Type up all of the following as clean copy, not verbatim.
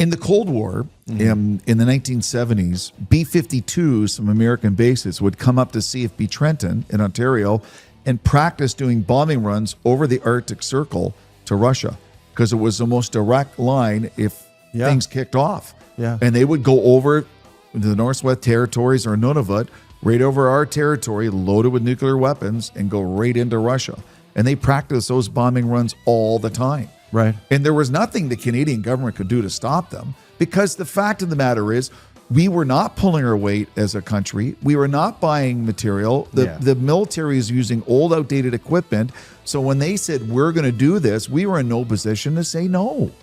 In the Cold War, in the 1970s, B-52s, some American bases, would come up to CFB Trenton in Ontario and practice doing bombing runs over the Arctic Circle to Russia because it was the most direct line if things kicked off. Yeah. And they would go over the Northwest Territories or Nunavut, right over our territory, loaded with nuclear weapons, and go right into Russia. And they practiced those bombing runs all the time. Right. And there was nothing the Canadian government could do to stop them because the fact of the matter is we were not pulling our weight as a country. We were not buying material. The military is using old, outdated equipment. So when they said, we're going to do this, we were in no position to say no.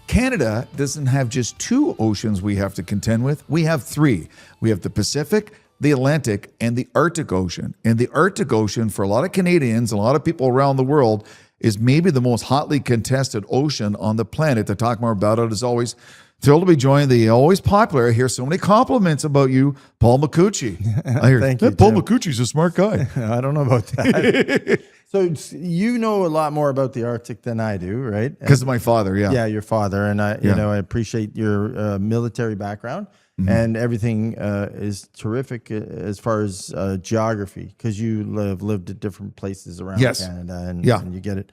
Canada doesn't have just two oceans we have to contend with. We have three. We have the Pacific, the Atlantic, and the Arctic Ocean. And the Arctic Ocean, for a lot of Canadians, a lot of people around the world, is maybe the most hotly contested ocean on the planet. To talk more about it, as always, thrilled to be joined. The always popular, I hear so many compliments about you, Paul Micucci. I hear, Thank you, Paul Jim. Micucci's a smart guy. I don't know about that. So you know a lot more about the Arctic than I do, right? Because of my father, Yeah, your father. And I appreciate your military background. And everything is terrific as far as geography, because you have lived at different places around Canada, and you get it.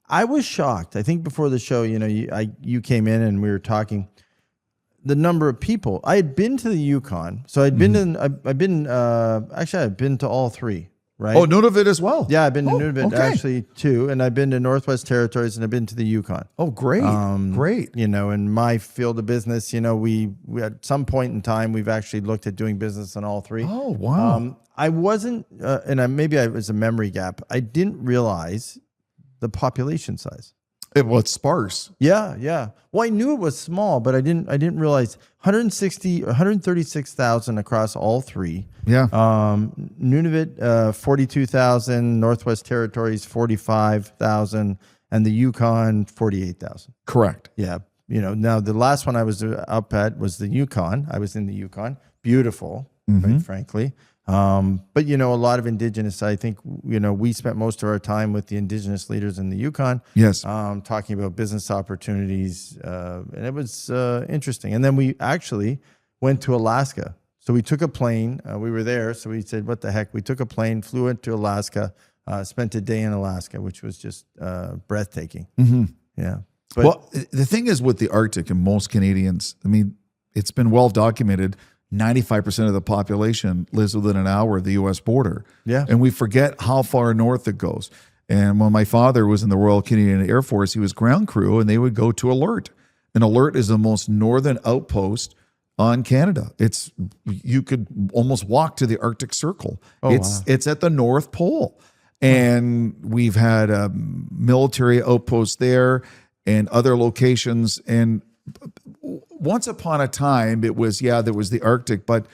I was shocked. I think before the show, you came in and we were talking. The number of people. I had been to the Yukon, so I've been I've been to all three. Right. Oh, Nunavut as well. Yeah, I've been to Nunavut actually too, and I've been to Northwest Territories, and I've been to the Yukon. Oh, great, great. In my field of business, we at some point in time we've actually looked at doing business on all three. Oh, wow. I wasn't, maybe I was a memory gap. I didn't realize the population size. It's sparse. Yeah. Well, I knew it was small, but I didn't realize 136,000 across all three. Yeah. Nunavut, 42,000, Northwest Territories, 45,000, and the Yukon, 48,000. Correct. Yeah. Now the last one I was up at was the Yukon. I was in the Yukon. Beautiful, quite frankly. But a lot of Indigenous, I think, we spent most of our time with the Indigenous leaders in the Yukon. Yes. Talking about business opportunities. And it was interesting. And then we actually went to Alaska. So we took a plane. We were there. So we said, what the heck? We took a plane, flew into Alaska, spent a day in Alaska, which was just breathtaking. Yeah. But, well, the thing is with the Arctic and most Canadians, it's been well documented, 95% of the population lives within an hour of the U.S. border. Yeah. And we forget how far north it goes. And when my father was in the Royal Canadian Air Force, he was ground crew, and they would go to Alert. And Alert is the most northern outpost on Canada. You could almost walk to the Arctic Circle. It's at the North Pole. And we've had a military outpost there and other locations. And once upon a time, there was the Arctic, but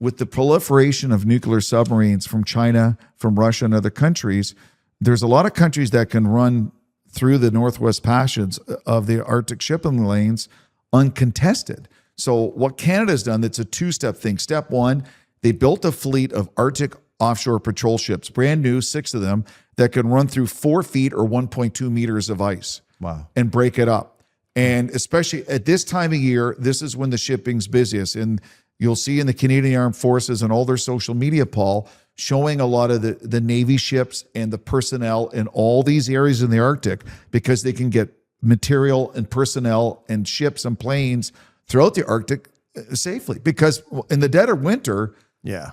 with the proliferation of nuclear submarines from China, from Russia, and other countries, there's a lot of countries that can run through the Northwest Passages of the Arctic shipping lanes uncontested. So what Canada's done, that's a two-step thing. Step one, they built a fleet of Arctic offshore patrol ships, brand new, 6 of them, that can run through 4 feet or 1.2 meters of ice. Wow. And break it up. And especially at this time of year, this is when the shipping's busiest. And you'll see in the Canadian Armed Forces and all their social media, Paul, showing a lot of the Navy ships and the personnel in all these areas in the Arctic, because they can get material and personnel and ships and planes throughout the Arctic safely. Because in the dead of winter,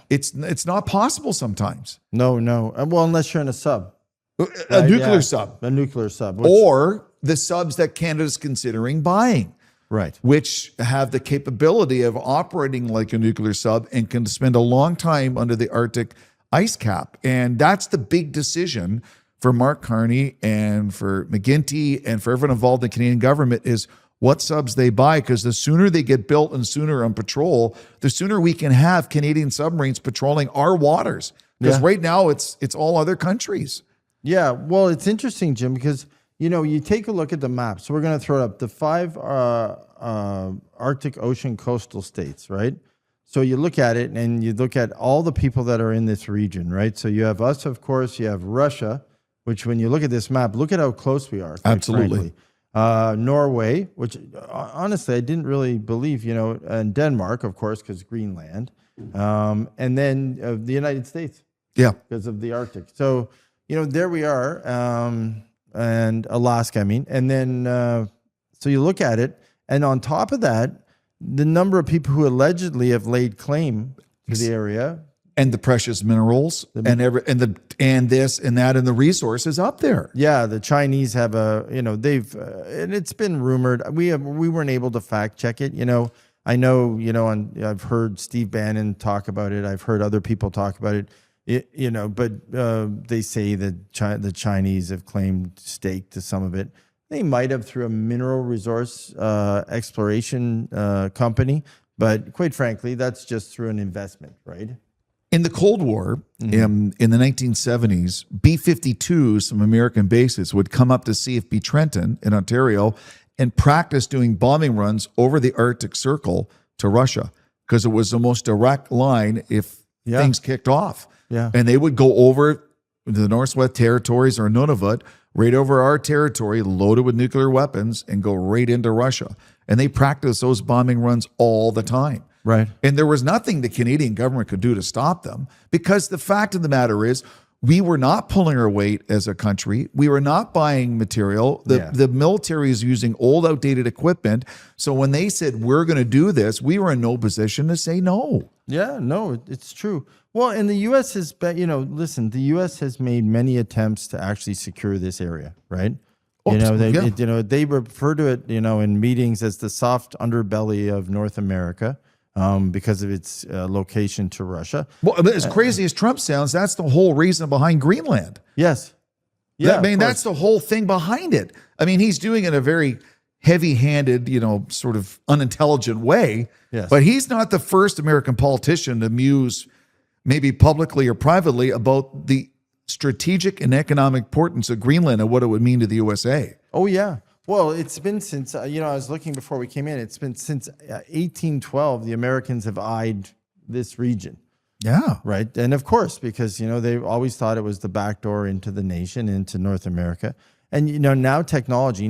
it's not possible sometimes. No. Well, unless you're in a sub. A nuclear sub. A nuclear sub. Or the subs that Canada's considering buying. Right. Which have the capability of operating like a nuclear sub and can spend a long time under the Arctic ice cap. And that's the big decision for Mark Carney and for McGuinty and for everyone involved in the Canadian government is what subs they buy, because the sooner they get built and sooner on patrol, the sooner we can have Canadian submarines patrolling our waters. Because right now it's all other countries. Yeah, well, it's interesting, Jim, because you take a look at the map. So we're going to throw it up. The 5 Arctic Ocean coastal states, right? So you look at it and you look at all the people that are in this region, right? So you have us, of course. You have Russia, which when you look at this map, look at how close we are. Absolutely. Norway, which honestly, I didn't really believe, and Denmark, of course, because Greenland, and then the United States. Yeah. Because of the Arctic. So, there we are, and Alaska, and then, so you look at it, and on top of that, the number of people who allegedly have laid claim to the area. And the precious minerals and this and that and the resources up there. Yeah, the Chinese have they've and it's been rumored. We weren't able to fact check it. I know, and I've heard Steve Bannon talk about it. I've heard other people talk about it. But they say that the Chinese have claimed stake to some of it. They might have through a mineral resource exploration company, but quite frankly, that's just through an investment, right? In the Cold War, in the 1970s, B-52s, some American bases, would come up to CFB Trenton in Ontario and practice doing bombing runs over the Arctic Circle to Russia because it was the most direct line if things kicked off. Yeah. And they would go over the Northwest Territories or Nunavut, right over our territory, loaded with nuclear weapons, and go right into Russia. And they practice those bombing runs all the time. Right. And there was nothing the Canadian government could do to stop them because the fact of the matter is we were not pulling our weight as a country. We were not buying material. The military is using old, outdated equipment. So when they said, we're going to do this, we were in no position to say no. Yeah, no, it's true. Well, and the U.S. has been, listen, the U.S. has made many attempts to actually secure this area, right? They refer to it, in meetings as the soft underbelly of North America. Because of its location to Russia. Well, as crazy as Trump sounds, that's the whole reason behind Greenland. Yes. Yeah. That's the whole thing behind it. He's doing it in a very heavy-handed, sort of unintelligent way. Yes. But he's not the first American politician to muse, maybe publicly or privately, about the strategic and economic importance of Greenland and what it would mean to the USA. Oh, yeah. Well, it's been since, I was looking before we came in, it's been since 1812, the Americans have eyed this region. Yeah. Right. And of course, because, they always thought it was the back door into the nation, into North America. And, now technology,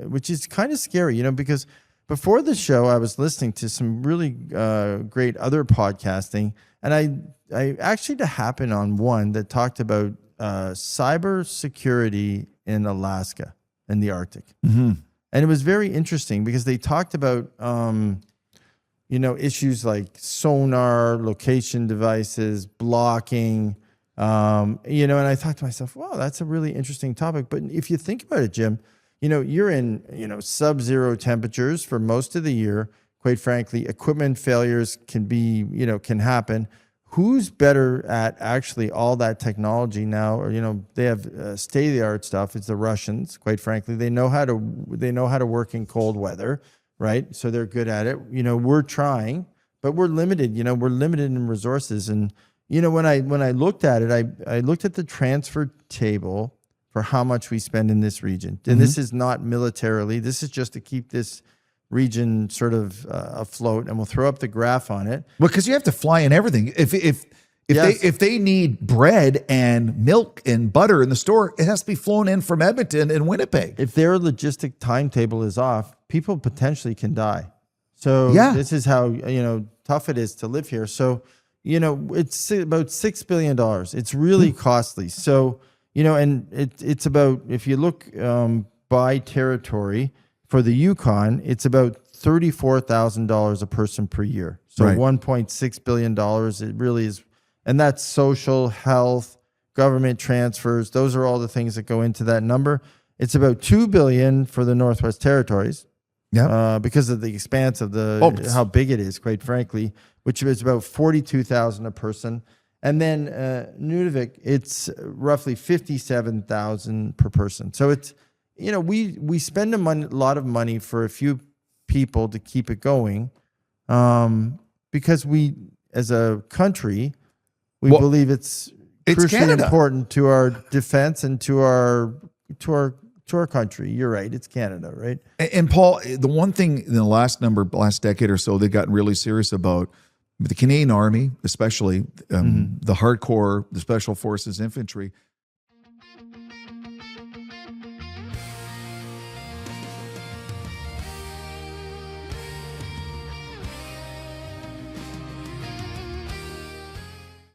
which is kind of scary, because before the show, I was listening to some really great other podcasting. And I actually happened on one that talked about cyber security in Alaska and the Arctic. Mm-hmm. And it was very interesting because they talked about, issues like sonar, location devices, blocking, and I thought to myself, wow, that's a really interesting topic. But if you think about it, Jim, you're in, sub-zero temperatures for most of the year. Quite frankly, equipment failures can happen. Who's better at actually all that technology now? Or they have state-of-the-art stuff. It's the Russians. Quite frankly, they know how to work in cold weather, right? So they're good at it. We're trying, but we're limited. We're limited in resources. And when I looked at it, I looked at the transfer table for how much we spend in this region. And this is not militarily. This is just to keep this region sort of afloat, and we'll throw up the graph on it. Well, because you have to fly in everything. If they need bread and milk and butter in the store, it has to be flown in from Edmonton and Winnipeg. If their logistic timetable is off, people potentially can die. So this is how tough it is to live here. So it's about $6 billion. It's really costly. So and it's about, if you look by territory. For the Yukon, it's about $34,000 a person per year. So $1.6 billion, it really is. And that's social, health, government transfers. Those are all the things that go into that number. It's about $2 billion for the Northwest Territories. Yeah. Because of the expanse of how big it is, quite frankly, which is about $42,000 a person. And then Nunavut, it's roughly $57,000 per person. So it's, we spend a lot of money for a few people to keep it going, because we, as a country, believe it's crucially Canada. Important to our defense and to our country. You're right. It's Canada, right? And Paul, the one thing in the last decade or so, they've gotten really serious about the Canadian Army, especially the hardcore, the Special Forces infantry.